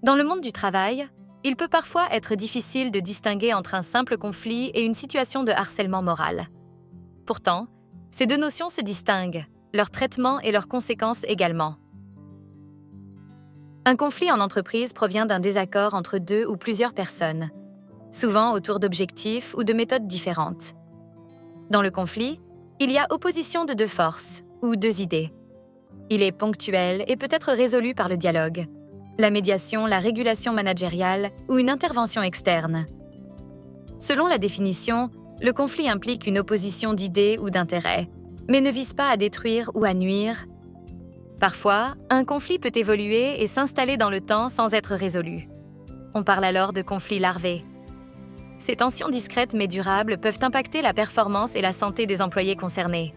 Dans le monde du travail, il peut parfois être difficile de distinguer entre un simple conflit et une situation de harcèlement moral. Pourtant, ces deux notions se distinguent, leur traitement et leurs conséquences également. Un conflit en entreprise provient d'un désaccord entre deux ou plusieurs personnes, souvent autour d'objectifs ou de méthodes différentes. Dans le conflit, il y a opposition de deux forces ou deux idées. Il est ponctuel et peut être résolu par le dialogue, la médiation, la régulation managériale ou une intervention externe. Selon la définition, le conflit implique une opposition d'idées ou d'intérêts, mais ne vise pas à détruire ou à nuire. Parfois, un conflit peut évoluer et s'installer dans le temps sans être résolu. On parle alors de conflit larvé. Ces tensions discrètes mais durables peuvent impacter la performance et la santé des employés concernés.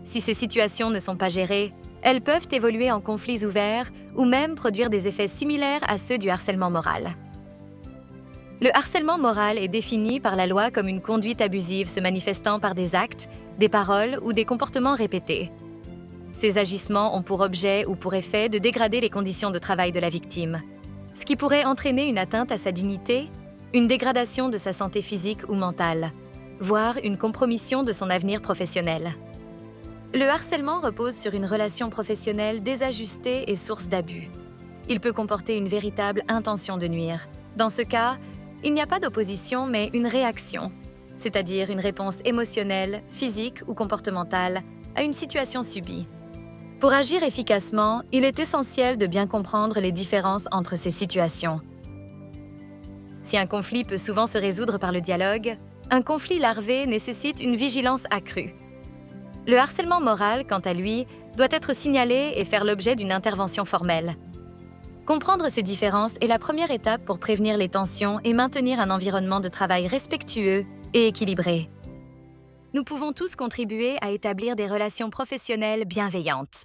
Si ces situations ne sont pas gérées, elles peuvent évoluer en conflits ouverts ou même produire des effets similaires à ceux du harcèlement moral. Le harcèlement moral est défini par la loi comme une conduite abusive se manifestant par des actes, des paroles ou des comportements répétés. Ces agissements ont pour objet ou pour effet de dégrader les conditions de travail de la victime, ce qui pourrait entraîner une atteinte à sa dignité, une dégradation de sa santé physique ou mentale, voire une compromission de son avenir professionnel. Le harcèlement repose sur une relation professionnelle désajustée et source d'abus. Il peut comporter une véritable intention de nuire. Dans ce cas, il n'y a pas d'opposition mais une réaction, c'est-à-dire une réponse émotionnelle, physique ou comportementale à une situation subie. Pour agir efficacement, il est essentiel de bien comprendre les différences entre ces situations. Si un conflit peut souvent se résoudre par le dialogue, un conflit larvé nécessite une vigilance accrue. Le harcèlement moral, quant à lui, doit être signalé et faire l'objet d'une intervention formelle. Comprendre ces différences est la première étape pour prévenir les tensions et maintenir un environnement de travail respectueux et équilibré. Nous pouvons tous contribuer à établir des relations professionnelles bienveillantes.